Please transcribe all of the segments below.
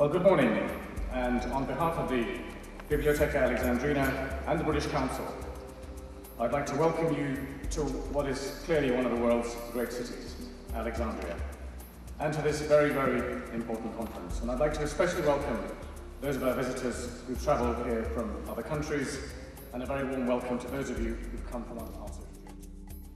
Well, good morning, and on behalf of the Bibliotheca Alexandrina and the British Council, I'd like to welcome you to what is clearly one of the world's great cities, Alexandria, and to this very, very important conference. And I'd like to especially welcome those of our visitors who've travelled here from other countries, and a very warm welcome to those of you who've come from other parts of the country.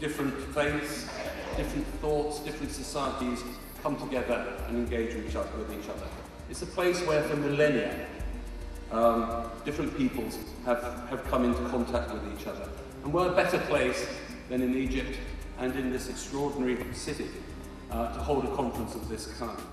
Different faiths, different thoughts, different societies come together and engage with each other. It's a place where for millennia different peoples have come into contact with each other. And what a better place than in Egypt and in this extraordinary city to hold a conference of this kind.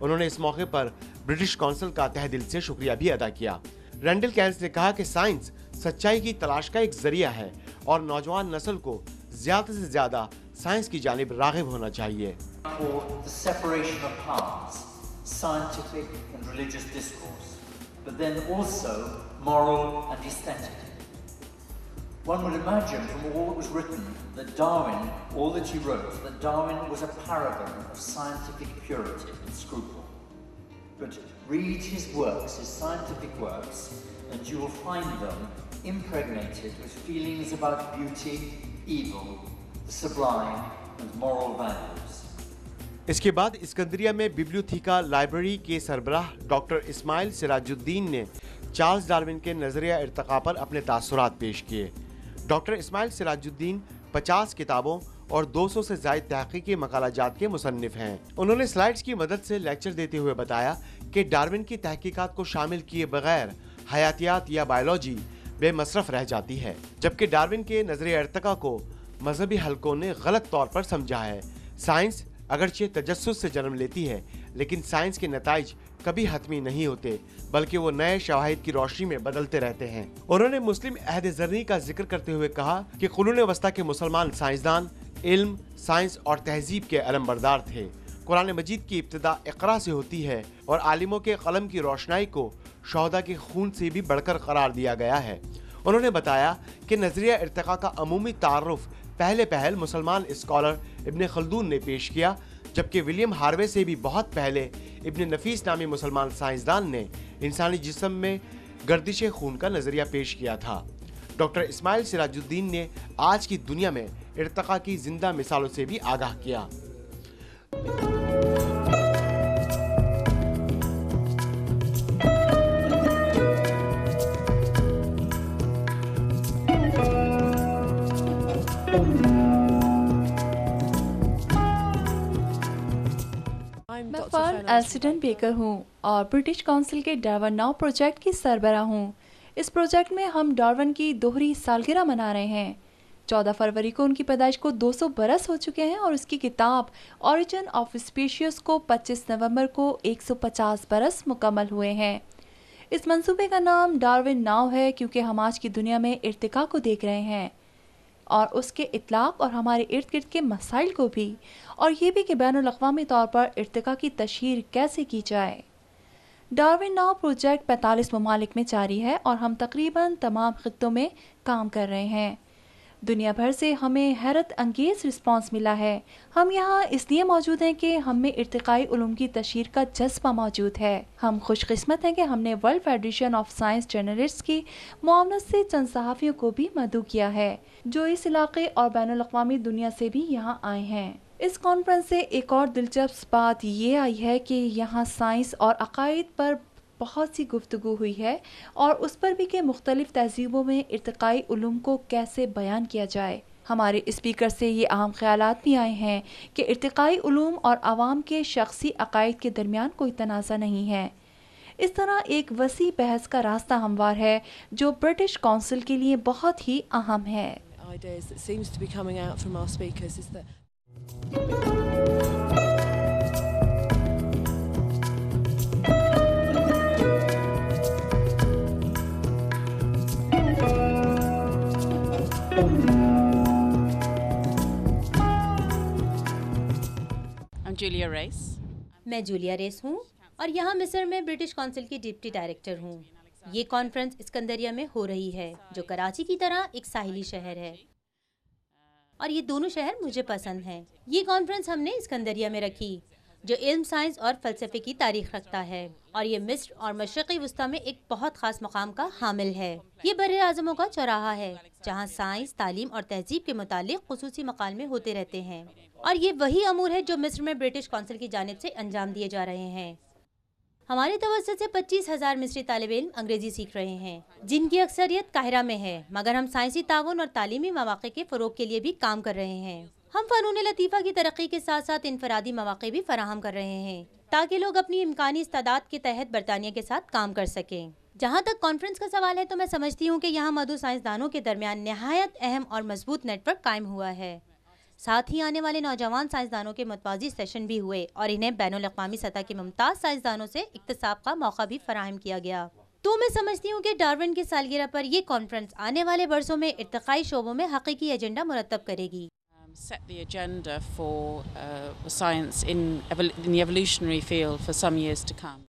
انہوں نے اس موقع پر British council کا تہ دل سے شکریہ بھی ادا کیا۔ رینڈل کینس نے کہا کہ سائنس سچائی کی تلاش کا ایک ذریعہ ہے اور نوجوان نسل کو زیادہ سے زیادہ سائنس کی جانب راغب ہونا چاہیے۔ Scientific and religious discourse, but then also moral and aesthetic. One would imagine from all that was written that Darwin, all that he wrote, that Darwin was a paragon of scientific purity and scruple. But read his works, his scientific works, and you will find them impregnated with feelings about beauty, evil, the sublime, and moral values. اس کے بعد اسکندریہ میں بیبلیوتھیکا library کے سربراہ doctor اسماعیل سراج الدین نے Charles Darwin کے نظریہ ارتقاء پر اپنے تاثرات پیش کیے۔ ڈاکٹر اسماعیل سراج الدین 50 کتابوں اور 200 سے زائد تحقیقی مقالہ جات کے مصنف ہیں۔ انہوں نے سلائیڈز کی مدد سے لیکچر دیتے ہوئے بتایا کہ ڈارون کی تحقیقات کو شامل کیے بغیر حیاتیات یا بائیولوجی بے مصرف رہ جاتی ہے، جبکہ ڈارون کے نظریہ ارتقاء کو مذہبی حلقوں نے غلط طور پر سمجھا ہے۔ سائنس اگرچہ تجسس سے جنم لیتی ہے، لیکن سائنس کے نتائج کبھی حتمی نہیں ہوتے، بلکہ وہ نئے شواہد کی روشنی میں بدلتے رہتے ہیں۔ انہوں نے مسلم عہد زرعی کا ذکر کرتے ہوئے کہا کہ قرون وسطیٰ کے مسلمان سائنسدان علم، سائنس اور تہذیب کے علمبردار تھے۔ قرآن مجید کی ابتدا اقرا سے ہوتی ہے اور عالموں کے قلم کی روشنائی کو شہداء کے خون سے بھی بڑھ کر قرار دیا گیا ہے۔ انہوں نے بتایا کہ نظریہ ارتقاء کا عمومی تعارف پہل مسلمان اسکالر ابن خلدون نے پیش کیا، جبکہ ولیم ہاروے سے بھی بہت پہلے ابن نفیس نامی مسلمان سائنسدان نے انسانی جسم میں گردش خون کا نظریہ پیش کیا تھا۔ ڈاکٹر اسماعیل سراج الدین نے آج کی دنیا میں ارتقاء کی زندہ مثالوں سے بھی آگاہ کیا۔ میں فارن ایلسٹن بیکر ہوں اور برٹش کونسل کے ڈارون ناؤ پروجیکٹ کی سربراہ ہوں۔ اس پروجیکٹ میں ہم ڈارون کی دوہری سالگرہ منا رہے ہیں۔ 14 فروری کو ان کی پیدائش کو 200 برس ہو چکے ہیں اور اس کی کتاب اوریجن آف اسپیشیز کو 25 نومبر کو 150 برس مکمل ہوئے ہیں۔ اس منصوبے کا نام ڈارون ناؤ ہے کیونکہ ہم آج کی دنیا میں ارتقاء کو دیکھ رہے ہیں اور اس کے اطلاق اور ہمارے ارد گرد کے مسائل کو بھی، اور یہ بھی کہ بین الاقوامی طور پر ارتقاء کی تشہیر کیسے کی جائے۔ ڈارون ناؤ پروجیکٹ 45 ممالک میں جاری ہے اور ہم تقریباً تمام خطوں میں کام کر رہے ہیں۔ دنیا بھر سے ہمیں حیرت انگیز رسپانس ملا ہے۔ ہم یہاں اس لیے موجود ہیں کہ ہم میں ارتقائی علوم کی تشہیر کا جذبہ موجود ہے۔ ہم خوش قسمت ہیں کہ ہم نے world federation of science journalists کی معاونت سے چند صحافیوں کو بھی مدعو کیا ہے جو اس علاقے اور بین الاقوامی دنیا سے بھی یہاں آئے ہیں۔ اس کانفرنس سے ایک اور دلچسپ بات یہ آئی ہے کہ یہاں سائنس اور عقائد پر بہت سی گفتگو ہوئی ہے اور اس پر بھی کہ مختلف تہذیبوں میں ارتقائی علوم کو کیسے بیان کیا جائے۔ ہمارے اسپیکر سے یہ اہم خیالات بھی آئے ہیں کہ ارتقائی علوم اور عوام کے شخصی عقائد کے درمیان کوئی تنازع نہیں ہے۔ اس طرح ایک وسیع بحث کا راستہ ہموار ہے جو برٹش کونسل کے لیے بہت ہی اہم ہے۔ میں جولیا ریس ہوں اور یہاں مصر میں برٹش کونسل کی ڈپٹی ڈائریکٹر ہوں۔ یہ کانفرنس اسکندریہ میں ہو رہی ہے جو کراچی کی طرح ایک ساحلی شہر ہے اور یہ دونوں شہر مجھے پسند ہیں۔ یہ کانفرنس ہم نے اسکندریہ میں رکھی جو علم، سائنس اور فلسفے کی تاریخ رکھتا ہے اور یہ مصر اور مشرقی وسطیٰ میں ایک بہت خاص مقام کا حامل ہے۔ یہ بر اعظموں کا چوراہا ہے جہاں سائنس، تعلیم اور تہذیب کے متعلق خصوصی مکالمے ہوتے رہتے ہیں اور یہ وہی امور ہے جو مصر میں برٹش کونسل کی جانب سے انجام دیے جا رہے ہیں۔ ہمارے توسط سے 25,000 مصری طالب علم انگریزی سیکھ رہے ہیں جن کی اکثریت قاہرہ میں ہے، مگر ہم سائنسی تعاون اور تعلیمی مواقع کے فروغ کے لیے بھی کام کر رہے ہیں۔ ہم فنون لطیفہ کی ترقی کے ساتھ ساتھ انفرادی مواقع بھی فراہم کر رہے ہیں تاکہ لوگ اپنی امکانی استعداد کے تحت برطانیہ کے ساتھ کام کر سکیں۔ جہاں تک کانفرنس کا سوال ہے تو میں سمجھتی ہوں کہ یہاں مدعو سائنسدانوں کے درمیان نہایت اہم اور مضبوط نیٹ ورک قائم ہوا ہے۔ ساتھ ہی آنے والے نوجوان سائنسدانوں کے متوازی سیشن بھی ہوئے اور انہیں بین الاقوامی سطح کے ممتاز سائنسدانوں سے اکتساب کا موقع بھی فراہم کیا گیا۔ تو میں سمجھتی ہوں کہ ڈارون کی سالگرہ پر یہ کانفرنس آنے والے برسوں میں ارتقائی شعبوں میں حقیقی ایجنڈا مرتب کرے گی۔ Set the agenda for science in the evolutionary field for some years to come.